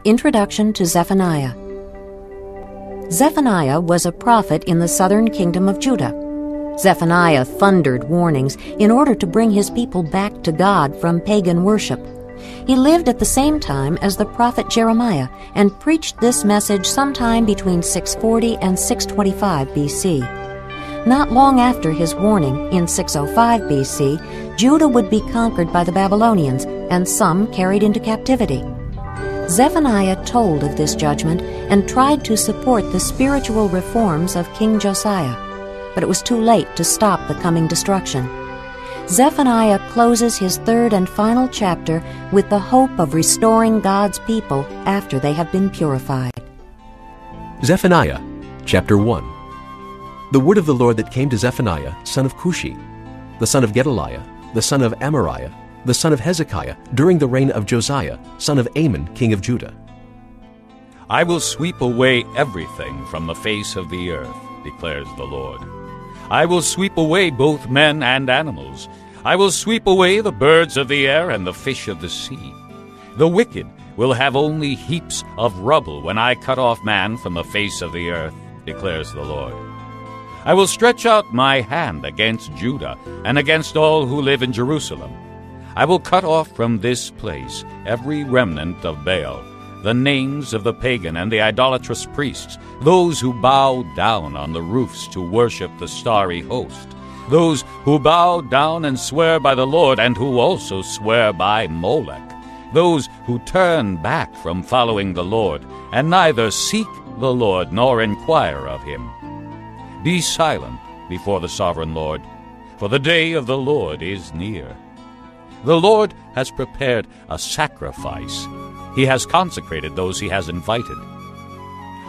Introduction to Zephaniah. Zephaniah was a prophet in the southern kingdom of Judah. Zephaniah thundered warnings in order to bring his people back to God from pagan worship. He lived at the same time as the prophet Jeremiah and preached this message sometime between 640 and 625 B.C. Not long after his warning, in 605 B.C., Judah would be conquered by the Babylonians and some carried into captivity. Zephaniah told of this judgment and tried to support the spiritual reforms of King Josiah, but it was too late to stop the coming destruction. Zephaniah closes his third and final chapter with the hope of restoring God's people after they have been purified. Zephaniah, chapter 1. The word of the Lord that came to Zephaniah, son of Cushi, the son of Gedaliah, the son of Amariah, the son of Hezekiah, during the reign of Josiah, son of Amon, king of Judah. I will sweep away everything from the face of the earth, declares the Lord. I will sweep away both men and animals. I will sweep away the birds of the air and the fish of the sea. The wicked will have only heaps of rubble when I cut off man from the face of the earth, declares the Lord. I will stretch out my hand against Judah and against all who live in Jerusalem. I will cut off from this place every remnant of Baal, the names of the pagan and the idolatrous priests, those who bow down on the roofs to worship the starry host, those who bow down and swear by the Lord and who also swear by Molech, those who turn back from following the Lord and neither seek the Lord nor inquire of him. Be silent before the sovereign Lord, for the day of the Lord is near. The Lord has prepared a sacrifice. He has consecrated those he has invited.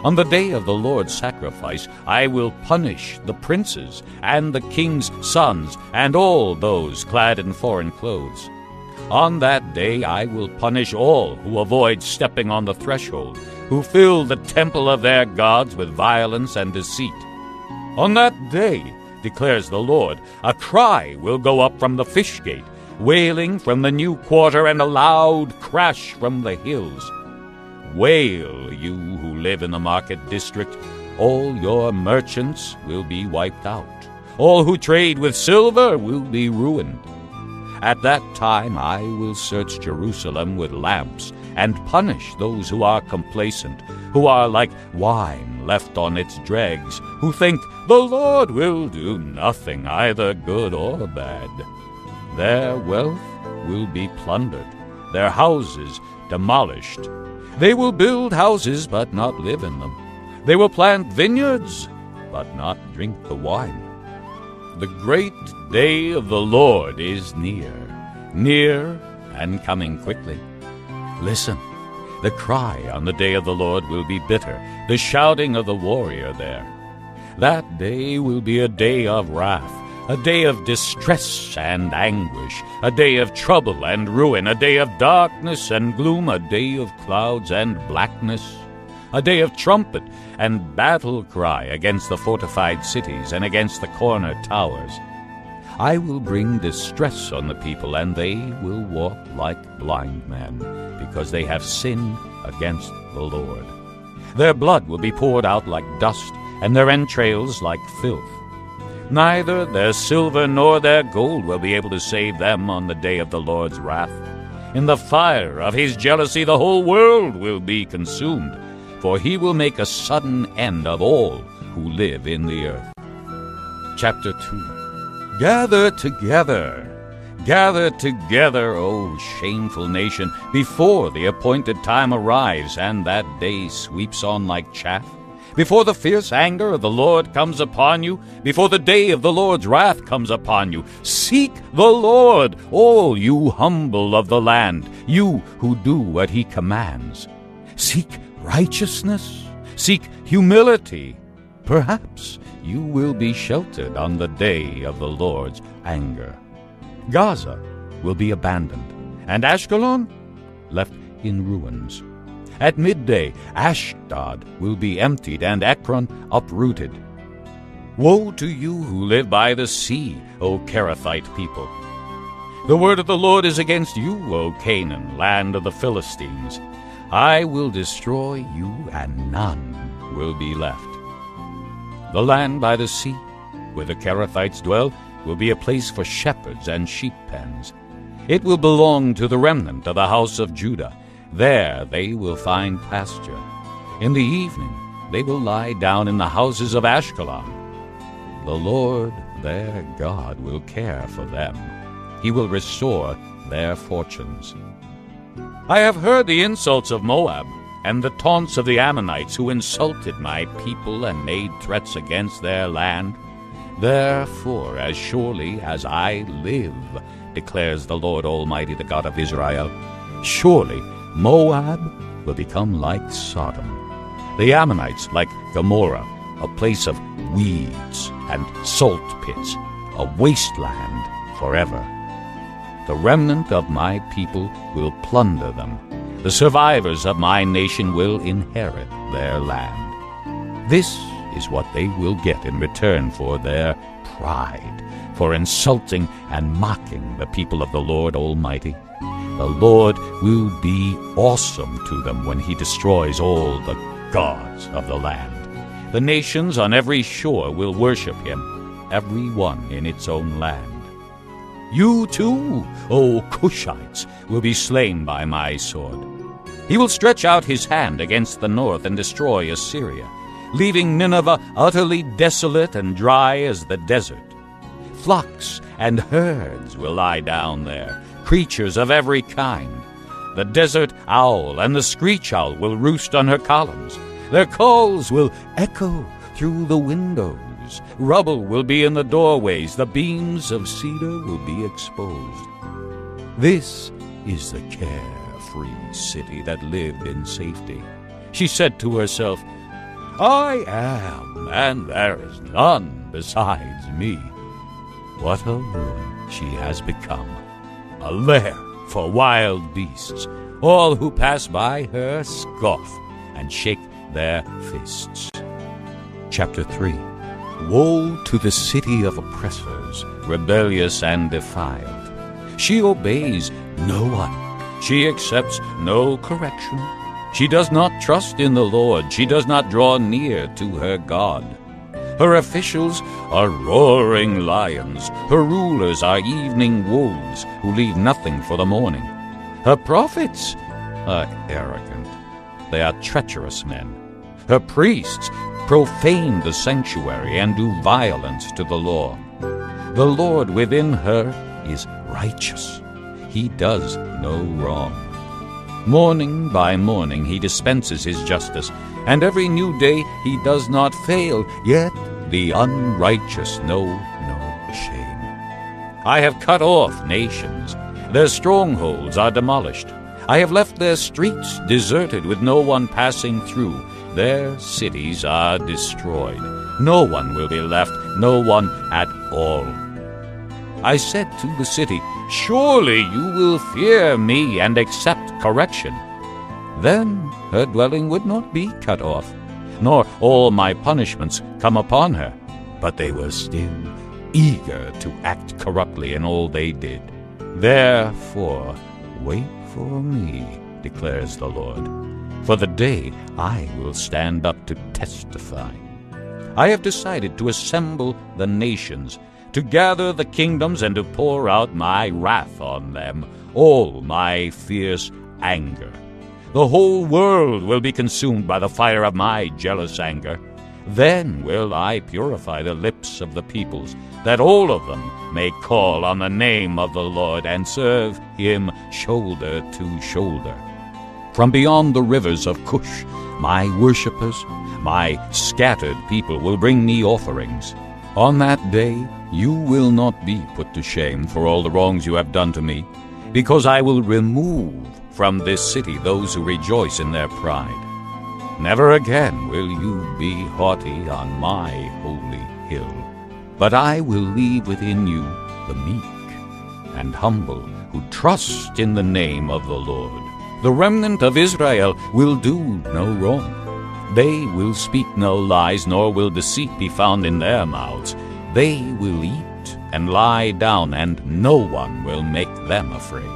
On the day of the Lord's sacrifice, I will punish the princes and the king's sons and all those clad in foreign clothes. On that day I will punish all who avoid stepping on the threshold, who fill the temple of their gods with violence and deceit. On that day, declares the Lord, a cry will go up from the fish gate, wailing from the new quarter, and a loud crash from the hills. Wail, you who live in the market district. All your merchants will be wiped out. All who trade with silver will be ruined. At that time I will search Jerusalem with lamps and punish those who are complacent, who are like wine left on its dregs, who think the Lord will do nothing, either good or bad. Their wealth will be plundered, their houses demolished. They will build houses but not live in them. They will plant vineyards but not drink the wine. The great day of the Lord is near, near and coming quickly. Listen, the cry on the day of the Lord will be bitter, the shouting of the warrior there. That day will be a day of wrath, a day of distress and anguish, a day of trouble and ruin, a day of darkness and gloom, a day of clouds and blackness, a day of trumpet and battle cry against the fortified cities and against the corner towers. I will bring distress on the people, and they will walk like blind men, because they have sinned against the Lord. Their blood will be poured out like dust, and their entrails like filth. Neither their silver nor their gold will be able to save them on the day of the Lord's wrath. In the fire of his jealousy the whole world will be consumed, for he will make a sudden end of all who live in the earth. Chapter 2. Gather together, O shameful nation, before the appointed time arrives, and that day sweeps on like chaff. Before the fierce anger of the Lord comes upon you, before the day of the Lord's wrath comes upon you, seek the Lord, all you humble of the land, you who do what he commands. Seek righteousness, seek humility. Perhaps you will be sheltered on the day of the Lord's anger. Gaza will be abandoned, and Ashkelon left in ruins. At midday, Ashdod will be emptied and Ekron uprooted. Woe to you who live by the sea, O Kerathite people! The word of the Lord is against you, O Canaan, land of the Philistines. I will destroy you, and none will be left. The land by the sea, where the Kerethites dwell, will be a place for shepherds and sheep pens. It will belong to the remnant of the house of Judah. There they will find pasture. In the evening they will lie down in the houses of Ashkelon. The Lord their God will care for them. He will restore their fortunes. I have heard the insults of Moab, and the taunts of the Ammonites, who insulted my people and made threats against their land. Therefore, as surely as I live, declares the Lord Almighty, the God of Israel, surely Moab will become like Sodom, the Ammonites like Gomorrah, a place of weeds and salt pits, a wasteland forever. The remnant of my people will plunder them. The survivors of my nation will inherit their land. This is what they will get in return for their pride, for insulting and mocking the people of the Lord Almighty. The Lord will be awesome to them when he destroys all the gods of the land. The nations on every shore will worship him, every one in its own land. You too, O Cushites, will be slain by my sword. He will stretch out his hand against the north and destroy Assyria, leaving Nineveh utterly desolate and dry as the desert. Flocks and herds will lie down there, creatures of every kind. The desert owl and the screech owl will roost on her columns. Their calls will echo through the windows. Rubble will be in the doorways. The beams of cedar will be exposed. This is the carefree city that lived in safety. She said to herself, I am, and there is none besides me. What a ruin she has become, a lair for wild beasts. All who pass by her scoff and shake their fists. Chapter 3. Woe to the city of oppressors, rebellious and defiled. She obeys no one. She accepts no correction. She does not trust in the Lord. She does not draw near to her God. Her officials are roaring lions. Her rulers are evening wolves who leave nothing for the morning. Her prophets are arrogant. They are treacherous men. Her priests profane the sanctuary and do violence to the law. The Lord within her is righteous. He does no wrong. Morning by morning he dispenses his justice, and every new day he does not fail, yet the unrighteous know no shame. I have cut off nations. Their strongholds are demolished. I have left their streets deserted with no one passing through. Their cities are destroyed. No one will be left, no one at all. I said to the city, surely you will fear me and accept correction. Then her dwelling would not be cut off, nor all my punishments come upon her. But they were still eager to act corruptly in all they did. Therefore, wait for me, declares the Lord, for the day I will stand up to testify. I have decided to assemble the nations, to gather the kingdoms, and to pour out my wrath on them, all my fierce anger. The whole world will be consumed by the fire of my jealous anger. Then will I purify the lips of the peoples, that all of them may call on the name of the Lord and serve him shoulder to shoulder. From beyond the rivers of Cush, my worshippers, my scattered people will bring me offerings. On that day you will not be put to shame for all the wrongs you have done to me, because I will remove from this city those who rejoice in their pride. Never again will you be haughty on my holy hill, but I will leave within you the meek and humble who trust in the name of the Lord. The remnant of Israel will do no wrong. They will speak no lies, nor will deceit be found in their mouths. They will eat and lie down, and no one will make them afraid.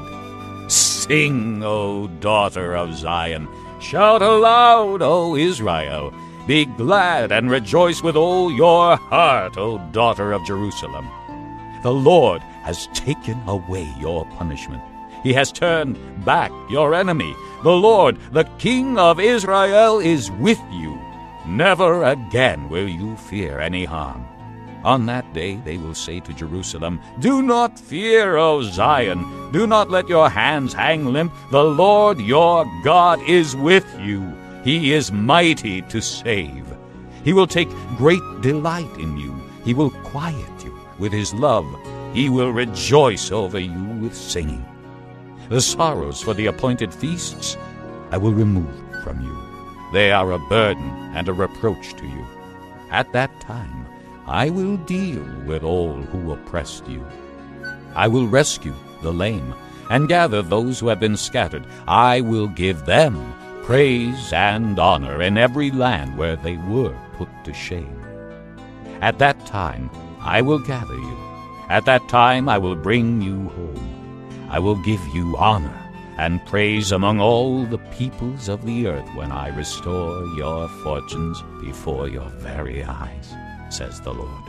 Sing, O daughter of Zion. Shout aloud, O Israel! Be glad and rejoice with all your heart, O daughter of Jerusalem! The Lord has taken away your punishment. He has turned back your enemy. The Lord, the King of Israel, is with you. Never again will you fear any harm. On that day they will say to Jerusalem, Do not fear, O Zion. Do not let your hands hang limp. The Lord your God is with you. He is mighty to save. He will take great delight in you. He will quiet you with his love. He will rejoice over you with singing. The sorrows for the appointed feasts I will remove from you. They are a burden and a reproach to you. At that time I will deal with all who oppressed you. I will rescue the lame and gather those who have been scattered. I will give them praise and honor in every land where they were put to shame. At that time I will gather you. At that time I will bring you home. I will give you honor and praise among all the peoples of the earth when I restore your fortunes before your very eyes, says the Lord.